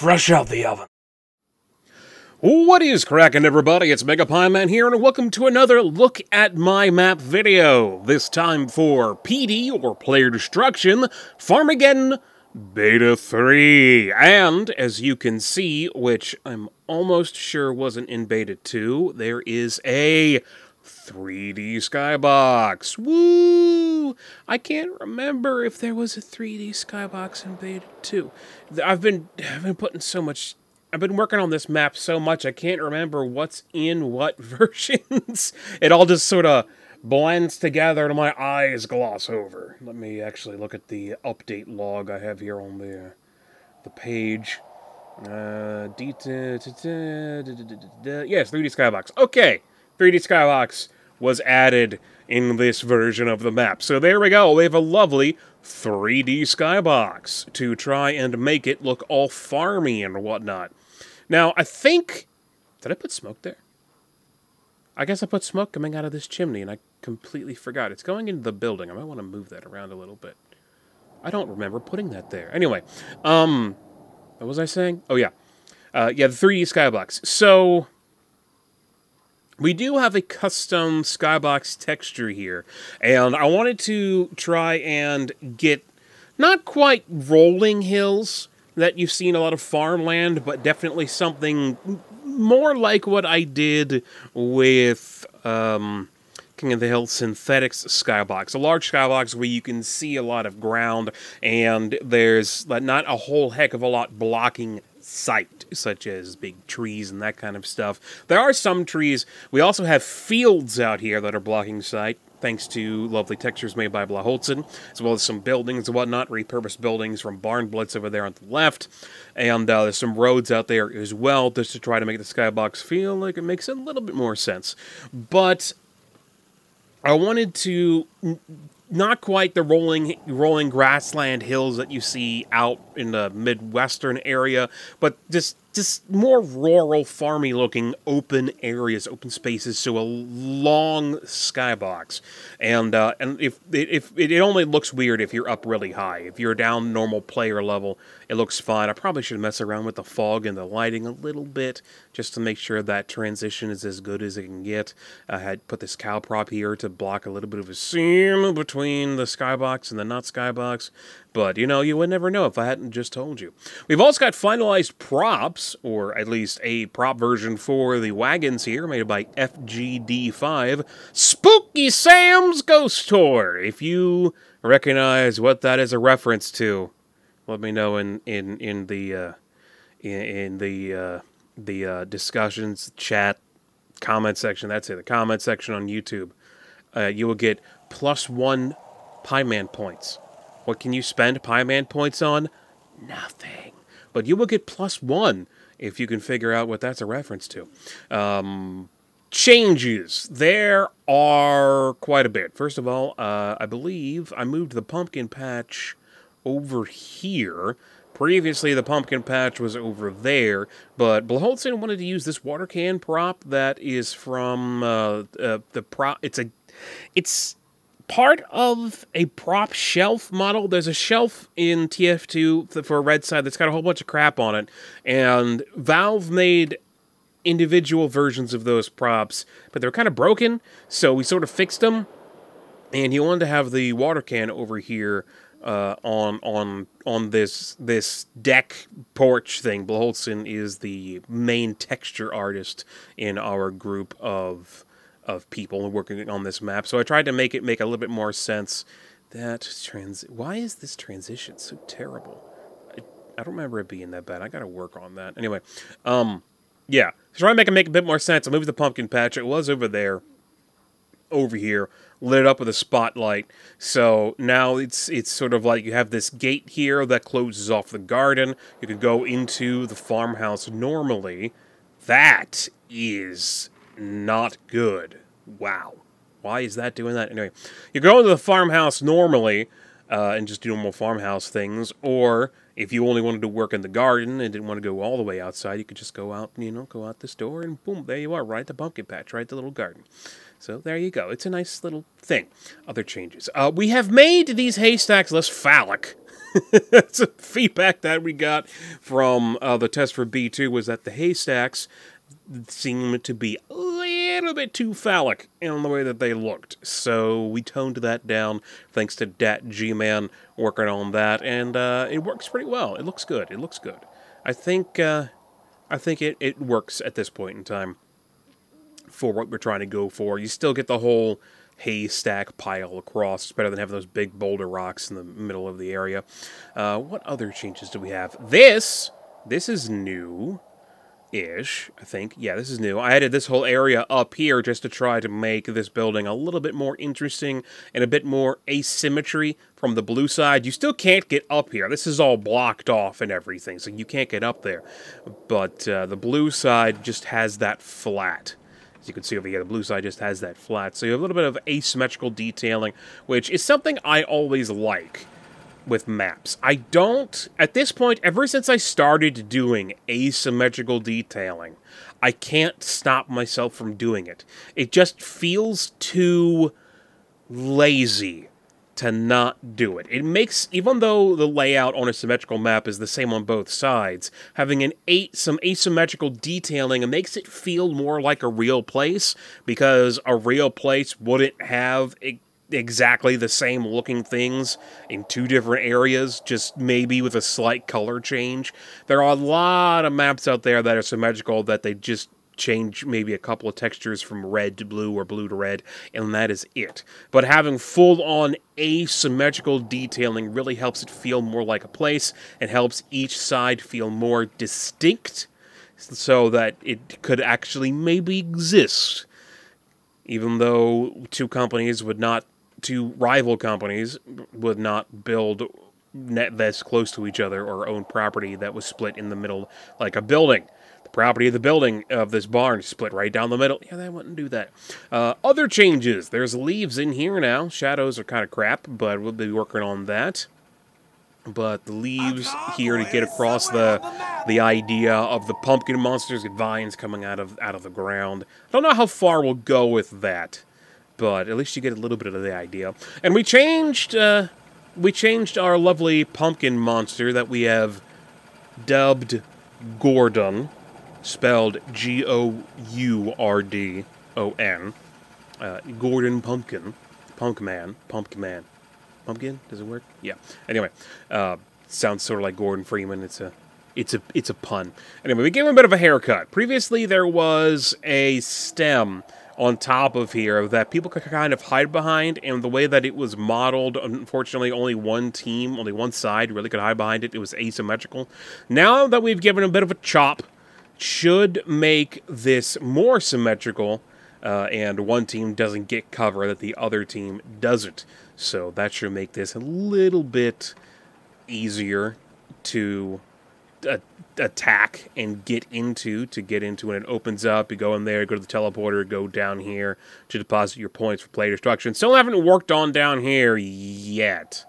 fresh out the oven. What is crackin', everybody? It's Megapiemanphd here, and welcome to another Look at My Map video. This time for PD, or Player Destruction, Farmageddon Beta 3. And, as you can see, which I'm almost sure wasn't in Beta 2, there is a 3D skybox. Woo! I can't remember if there was a 3D skybox in Beta 2. I've been putting so much... I've been working on this map so much, I can't remember what's in what versions. It all just sort of blends together and my eyes gloss over. Let me actually look at the update log I have here on the page. Yes, 3D Skybox. Okay, 3D Skybox was added in this version of the map. So there we go, we have a lovely 3D Skybox to try and make it look all farmy and whatnot. Now, I think... Did I put smoke there? I guess I put smoke coming out of this chimney, and I completely forgot. It's going into the building. I might want to move that around a little bit. I don't remember putting that there. Anyway, what was I saying? Oh, yeah. Yeah, the 3D Skybox. So, we do have a custom skybox texture here, and I wanted to try and get not quite rolling hills that you've seen a lot of farmland, but definitely something more like what I did with King of the Hill Synthetics skybox. A large skybox where you can see a lot of ground, and there's not a whole heck of a lot blocking sight, such as big trees and that kind of stuff. There are some trees. We also have fields out here that are blocking sight, thanks to lovely textures made by Blaholtzen, as well as some buildings and whatnot, repurposed buildings from Barn Blitz over there on the left. And there's some roads out there as well, just to try to make the skybox feel like it makes a little bit more sense. But I wanted to... not quite the rolling grassland hills that you see out in the Midwestern area, but just more rural, farmy-looking open areas, open spaces, so a long skybox. And if it only looks weird if you're up really high. If you're down normal player level, it looks fine. I probably should mess around with the fog and the lighting a little bit, just to make sure that transition is as good as it can get. I had put this cow prop here to block a little bit of a seam between the skybox and the not skybox. But, you know, you would never know if I hadn't just told you. We've also got finalized props, or at least a prop version for the wagons here, made by FGD5. Spooky Sam's Ghost Tour! If you recognize what that is a reference to, let me know in the discussions, chat, comment section. That's it, the comment section on YouTube. You will get +1 Pieman points. What can you spend Pieman points on? Nothing. But you will get +1 if you can figure out what that's a reference to. Changes. There are quite a bit. First of all, I believe I moved the pumpkin patch over here. Previously, the pumpkin patch was over there, but Blaholtzen wanted to use this water can prop that is from the prop. It's part of a prop shelf model. There's a shelf in TF2 for Red Side that's got a whole bunch of crap on it, and Valve made individual versions of those props, but they're kind of broken, so we sort of fixed them, and he wanted to have the water can over here on this deck porch thing. Blaholtzen is the main texture artist in our group of people working on this map, so I tried to make it make a little bit more sense. Why is this transition so terrible? I don't remember it being that bad. I gotta work on that. Anyway, yeah, so trying to make it a bit more sense. I moved the pumpkin patch. It was over there, over here, lit it up with a spotlight. So now it's sort of like you have this gate here that closes off the garden. You can go into the farmhouse normally. That is not good. Wow. Why is that doing that? Anyway, you go into the farmhouse normally and just do normal farmhouse things, or if you only wanted to work in the garden and didn't want to go all the way outside, you could just go out, go out this door, and boom, there you are, right at the pumpkin patch, right at the little garden. So there you go. It's a nice little thing. Other changes. We have made these haystacks less phallic. Some feedback that we got from the test for B2 was that the haystacks seemed to be a little bit too phallic in the way that they looked. So we toned that down thanks to DatGmann working on that, and it works pretty well. It looks good. It looks good. I think it works at this point in time for what we're trying to go for. You still get the whole haystack pile across. It's better than having those big boulder rocks in the middle of the area. What other changes do we have? This is new-ish, I think. Yeah, this is new. I added this whole area up here just to try to make this building a little bit more interesting and a bit more asymmetry from the blue side. You still can't get up here. This is all blocked off and everything, so you can't get up there. But the blue side just has that flat. As you can see over here, the blue side just has that flat. So you have a little bit of asymmetrical detailing, which is something I always like with maps. I don't, at this point, ever since I started doing asymmetrical detailing, I can't stop myself from doing it. It just feels too lazy to not do it. It makes, even though the layout on a symmetrical map is the same on both sides, having some asymmetrical detailing, it makes it feel more like a real place, because a real place wouldn't have exactly the same looking things in two different areas, just maybe with a slight color change. There are a lot of maps out there that are symmetrical that they just change maybe a couple of textures from red to blue or blue to red, and that is it. But having full-on asymmetrical detailing really helps it feel more like a place, and helps each side feel more distinct, so that it could actually maybe exist, even though two rival companies would not build this close to each other or own property that was split in the middle like a building. Property of the building of this barn split right down the middle. Yeah, they wouldn't do that. Other changes. There's leaves in here now. Shadows are kind of crap, but we'll be working on that. But the leaves here to get across the idea of the pumpkin monsters and vines coming out of the ground. I don't know how far we'll go with that, but at least you get a little bit of the idea. And we changed our lovely pumpkin monster that we have dubbed Gordon. Spelled G-O-U-R-D-O-N. Gordon Pumpkin. Pumpkin? Does it work? Yeah. Anyway, sounds sort of like Gordon Freeman. It's a pun. Anyway, we gave him a bit of a haircut. Previously, there was a stem on top of here that people could kind of hide behind, and the way that it was modeled, unfortunately, only one side really could hide behind it. It was asymmetrical. Now that we've given a bit of a chop, should make this more symmetrical, and one team doesn't get cover that the other team doesn't. So that should make this a little bit easier to attack and get into when it opens up. You go in there, go to the teleporter, go down here to deposit your points for player destruction. Still haven't worked on down here yet.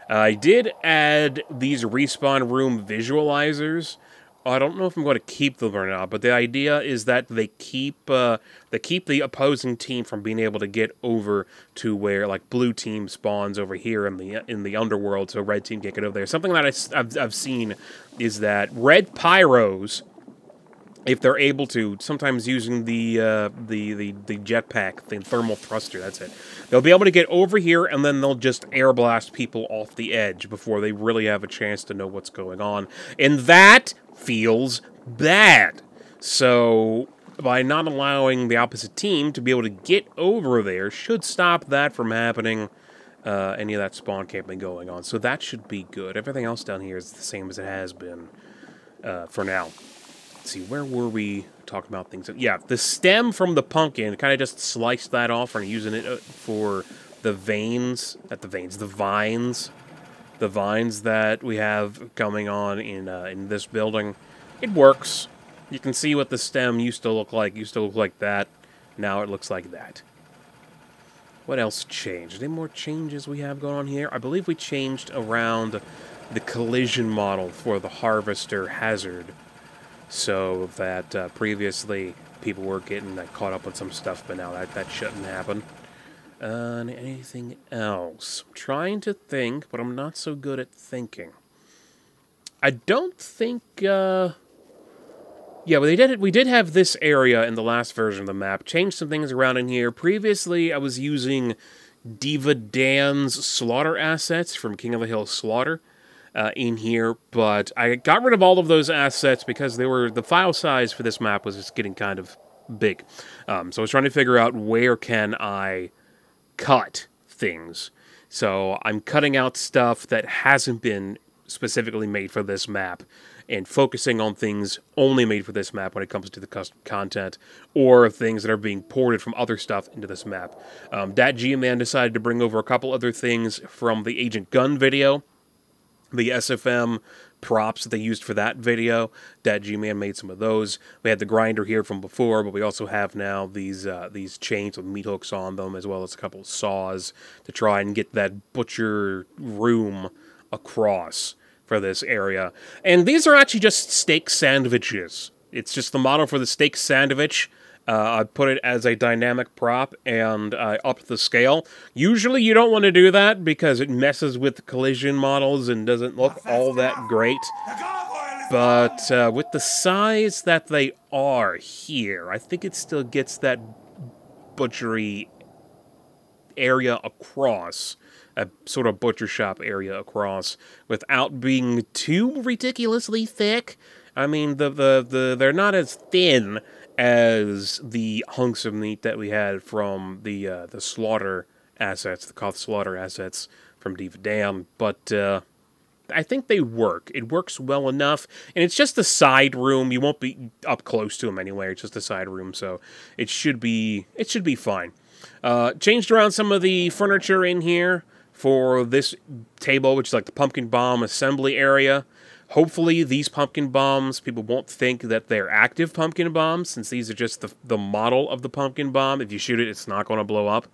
I did add these respawn room visualizers. I don't know if I'm going to keep them or not, but the idea is that they keep the opposing team from being able to get over to where like blue team spawns over here in the underworld, so red team can't get over there. Something that I've seen is that red pyros, if they're able to, sometimes using the jetpack, the thermal thruster, that's it. They'll be able to get over here, and then they'll just air blast people off the edge before they really have a chance to know what's going on. And that feels bad. So by not allowing the opposite team to be able to get over there should stop that from happening, any of that spawn camping going on. So that should be good. Everything else down here is the same as it has been for now. Let's see, where were we talking about things? Yeah, the stem from the pumpkin, kind of just sliced that off and using it for the vines that we have coming on in this building. It works. You can see what the stem used to look like. It used to look like that. Now it looks like that. What else changed? Any more changes we have going on here? I believe we changed around the collision model for the harvester hazard, so that previously people were getting caught up on some stuff, but now that shouldn't happen. And anything else? I'm trying to think, but I'm not so good at thinking. I don't think, yeah, well, we did have this area in the last version of the map. Changed some things around in here. Previously, I was using Diva Dan's slaughter assets from King of the Hill Slaughter in here, but I got rid of all of those assets because the file size for this map was just getting kind of big. So I was trying to figure out where can I cut things. So I'm cutting out stuff that hasn't been specifically made for this map and focusing on things only made for this map when it comes to the custom content, or things that are being ported from other stuff into this map. DatGmann decided to bring over a couple other things from the Agent Gun video, the SFM props that they used for that video. DatGmann made some of those. We had the grinder here from before, but we also have now these chains with meat hooks on them, as well as a couple of saws to try and get that butcher room across for this area. And these are actually just steak sandwiches. It's just the model for the steak sandwich. I put it as a dynamic prop, and I upped the scale. Usually you don't want to do that because it messes with the collision models and doesn't look all that great. But with the size that they are here, I think it still gets that butchery area across, a sort of butcher shop area across, without being too ridiculously thick. I mean, they're not as thin as the hunks of meat that we had from the slaughter assets, the Koth slaughter assets from Diva Dan, but I think they work. It works well enough, and it's just a side room. You won't be up close to them anyway. It's just a side room, so it should be fine. Changed around some of the furniture in here for this table, which is like the pumpkin bomb assembly area. Hopefully these pumpkin bombs, people won't think that they're active pumpkin bombs, since these are just the model of the pumpkin bomb. If you shoot it, it's not going to blow up,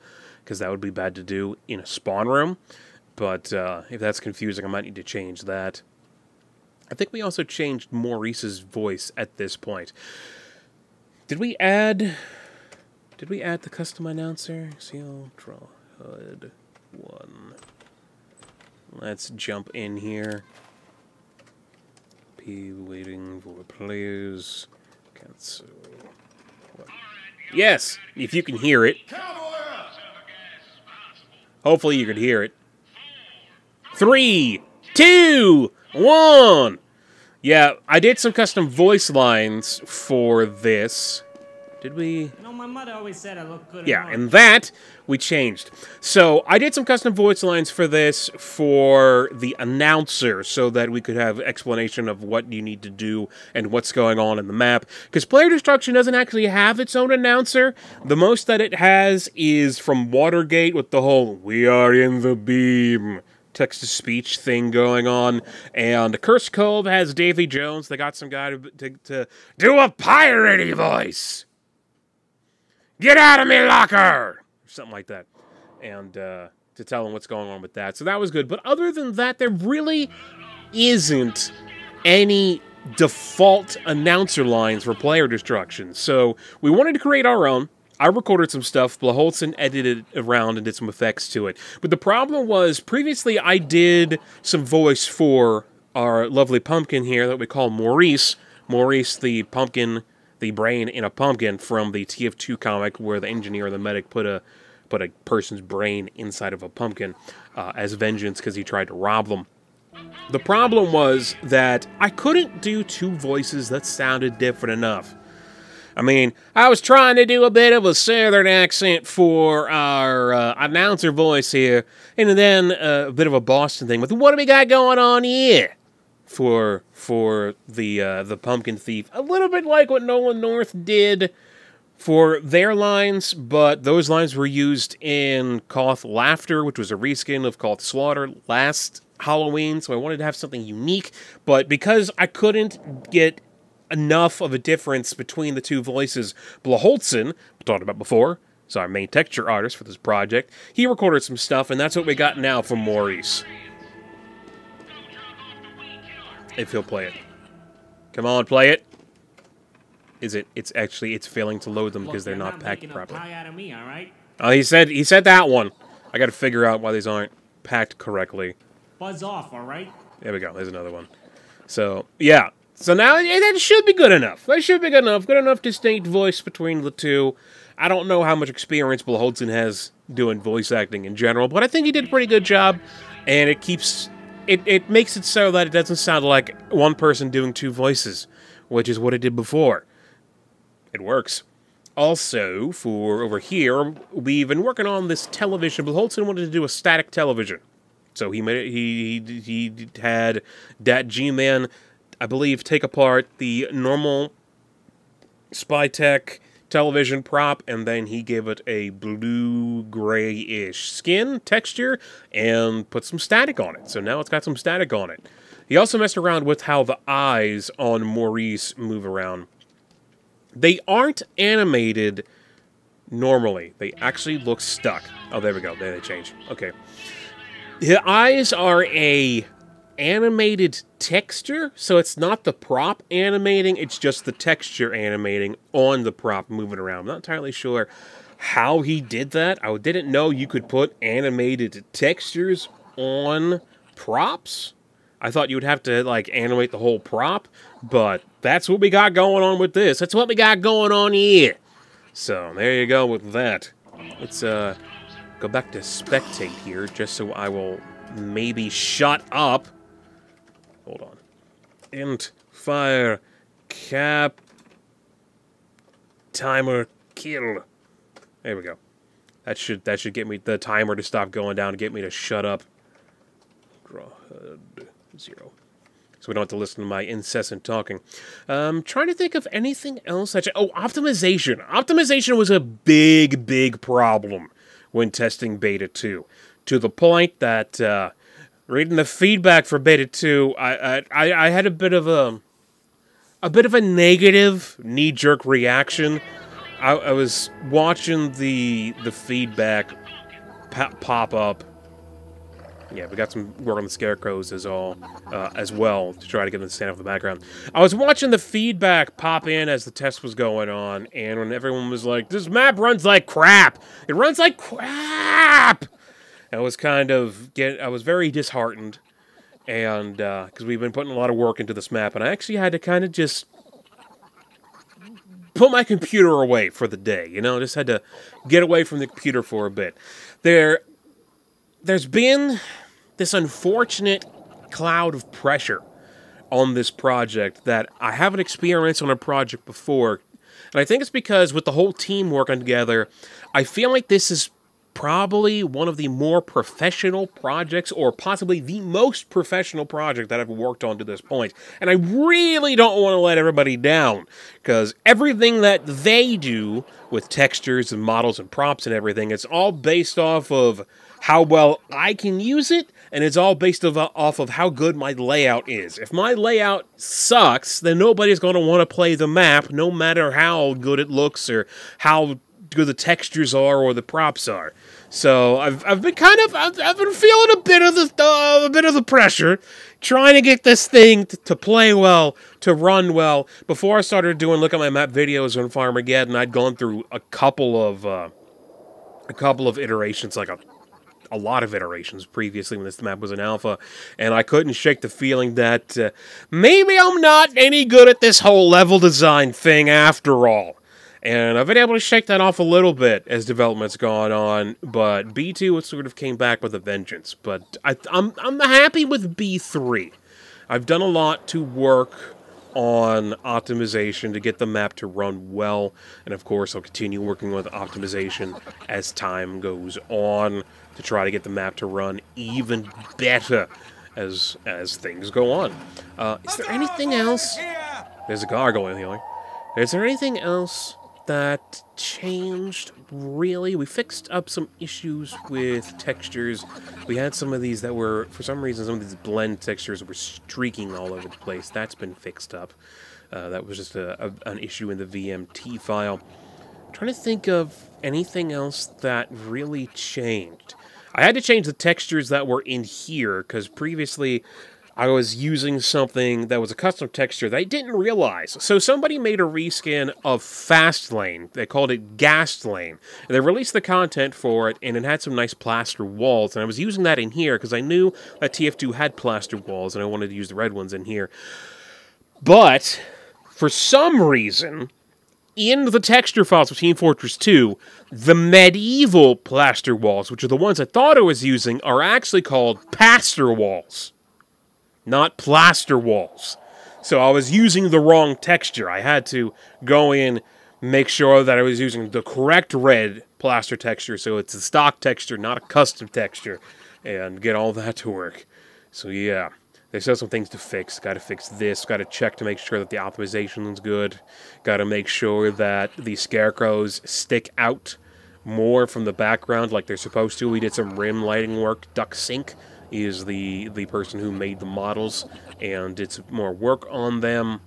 because that would be bad to do in a spawn room. But if that's confusing, I might need to change that. I think we also changed Maurice's voice at this point. Did we add the custom announcer? Seal, draw, HUD, 1. Let's jump in here. Waiting for players. Cancel. What? Yes, if you can hear it. Hopefully you can hear it. 3, 2, 1. Yeah, I did some custom voice lines for this. Did we? You know, my mother always said I look good. Yeah, and that we changed. So I did some custom voice lines for this for the announcer, so that we could have explanation of what you need to do and what's going on in the map. Because Player Destruction doesn't actually have its own announcer. The most that it has is from Watergate with the whole "We are in the beam" text-to-speech thing going on, and Curse Cove has Davy Jones. They got some guy to do a piratey voice. Get out of me locker! Something like that. And to tell them what's going on with that. So that was good. But other than that, there really isn't any default announcer lines for Player Destruction. So we wanted to create our own. I recorded some stuff. Blaholtzen edited around and did some effects to it. But the problem was, previously I did some voice for our lovely pumpkin here that we call Maurice. Maurice the pumpkin, the brain in a pumpkin from the TF2 comic, where the engineer or the medic put a person's brain inside of a pumpkin as vengeance because he tried to rob them. The problem was that I couldn't do two voices that sounded different enough. I mean, I was trying to do a bit of a southern accent for our announcer voice here, and then a bit of a Boston thing with "What do we got going on here?" for the Pumpkin Thief. A little bit like what Nolan North did for their lines, but those lines were used in Koth Laughter, which was a reskin of Koth Slaughter last Halloween, so I wanted to have something unique, but because I couldn't get enough of a difference between the two voices, Blaholtzen, we talked about before, is our main texture artist for this project, he recorded some stuff, and that's what we got now from Maurice. If he'll play it. Come on, play it. Is it? It's failing to load them because they're not packed properly. Out of me, all right? He said that one. I got to figure out why these aren't packed correctly. Buzz off, all right? There we go. There's another one. So, yeah. So now that should be good enough. That should be good enough. Good enough distinct voice between the two. I don't know how much experience Blaholtzen has doing voice acting in general, but I think he did a pretty good job. And it keeps... It makes it so that it doesn't sound like one person doing two voices, which is what it did before. It works. Also, for over here, we've been working on this television. Blaholtzen wanted to do a static television. So he made it, he had DatGmann, I believe, take apart the normal Spytech television prop, and then he gave it a blue-gray-ish skin texture and put some static on it. So now it's got some static on it. He also messed around with how the eyes on Maurice move around. They aren't animated normally. They actually look stuck. Oh, there we go. There they change. Okay. The eyes are a animated texture, so it's not the prop animating, it's just the texture animating on the prop moving around. I'm not entirely sure how he did that. I didn't know you could put animated textures on props. I thought you would have to, like, animate the whole prop, but that's what we got going on with this. That's what we got going on here. So, there you go with that. Let's, go back to spectate here, just so I will maybe shut up. Hold on. Int, fire, cap, timer, kill. There we go. That should get me the timer to stop going down and get me to shut up. Draw HUD 0. So we don't have to listen to my incessant talking. Trying to think of anything else. Oh, optimization. Optimization was a big, big problem when testing Beta 2. To the point that, reading the feedback for Beta 2, I had a bit of a negative knee-jerk reaction. I was watching the feedback pop up. Yeah, we got some work on the Scarecrows as well to try to get them to stand up in the background. I was watching the feedback pop in as the test was going on, and when everyone was like, "This map runs like crap! It runs like crap!" I was I was very disheartened, and because we've been putting a lot of work into this map, and I actually had to kind of just put my computer away for the day, you know, just had to get away from the computer for a bit. There's been this unfortunate cloud of pressure on this project that I haven't experienced on a project before, and I think it's because with the whole team working together, I feel like this is probably one of the more professional projects, or possibly the most professional project that I've worked on to this point. And I really don't want to let everybody down, because everything that they do with textures and models and props and everything, it's all based off of how well I can use it, and it's all based off of how good my layout is. If my layout sucks, then nobody's going to want to play the map, no matter how good it looks or how good the textures are or the props are. So I've been feeling a bit of the pressure, trying to get this thing to play well, to run well. Before I started doing look at my map videos on Farmageddon, I'd gone through a couple of iterations, like a lot of iterations previously when this map was in alpha, and I couldn't shake the feeling that maybe I'm not any good at this whole level design thing after all. And I've been able to shake that off a little bit as development's gone on, but B2 sort of came back with a vengeance. But I'm happy with B3. I've done a lot to work on optimization to get the map to run well, and of course I'll continue working with optimization as time goes on to try to get the map to run even better as things go on. Is there anything else? There's a car going the other way. Is there anything else that changed, really? We fixed up some issues with textures. We had some of these that were, for some reason, some of these blend textures were streaking all over the place. That's been fixed up. That was just an issue in the VMT file. I'm trying to think of anything else that really changed. I had to change the textures that were in here, because previously I was using something that was a custom texture that I didn't realize. So somebody made a reskin of Fastlane. They called it Gastlane. And they released the content for it, and it had some nice plaster walls. And I was using that in here because I knew that TF2 had plaster walls, and I wanted to use the red ones in here. But, for some reason, in the texture files of Team Fortress 2, the medieval plaster walls, which are the ones I thought I was using, are actually called pastor walls. Not plaster walls. So I was using the wrong texture. I had to go in, make sure that I was using the correct red plaster texture, so it's a stock texture, not a custom texture, and get all that to work. So yeah, there's still some things to fix. Got to fix this. Got to check to make sure that the optimization is good. Got to make sure that the scarecrows stick out more from the background like they're supposed to. We did some rim lighting work. Ducksink is the person who made the models, and did some more work on them,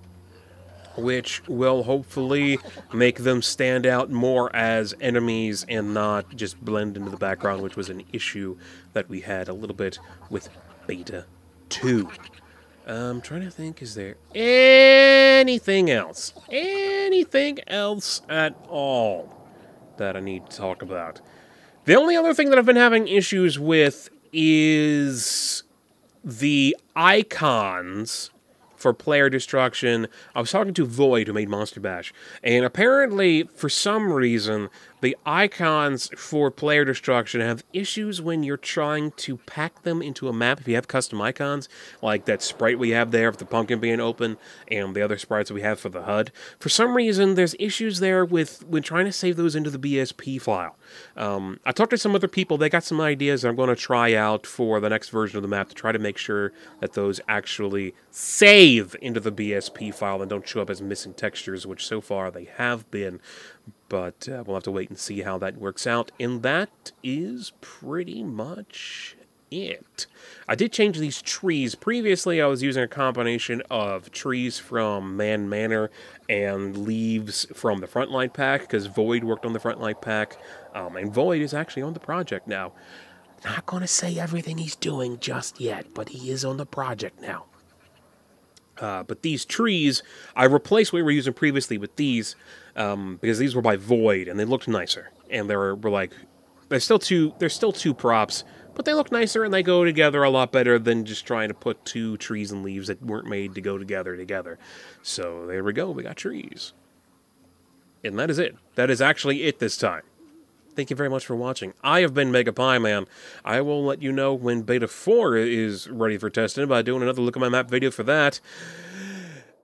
which will hopefully make them stand out more as enemies and not just blend into the background, which was an issue that we had a little bit with Beta 2. I'm trying to think, is there anything else? Anything else at all that I need to talk about? The only other thing that I've been having issues with is the icons for player destruction. I was talking to Void, who made Monster Bash, and apparently, for some reason, the icons for player destruction have issues when you're trying to pack them into a map. If you have custom icons, like that sprite we have there of the pumpkin being open, and the other sprites that we have for the HUD, for some reason, there's issues there with when trying to save those into the BSP file. I talked to some other people. They got some ideas I'm going to try out for the next version of the map to try to make sure that those actually save into the BSP file and don't show up as missing textures, which so far they have been. But we'll have to wait and see how that works out. And that is pretty much it. I did change these trees. Previously, I was using a combination of trees from Man Manor and leaves from the Frontline pack, because Void worked on the Frontline pack. And Void is actually on the project now. Not going to say everything he's doing just yet, but he is on the project now. But these trees, I replaced what we were using previously with these, because these were by Void, and they looked nicer. And they're like, they're still two props, but they look nicer, and they go together a lot better than just trying to put two trees and leaves that weren't made to go together. So there we go, we got trees. And that is it. That is actually it this time. Thank you very much for watching. I have been Megapiemanphd. I will let you know when Beta 4 is ready for testing by doing another Look at My Map video for that.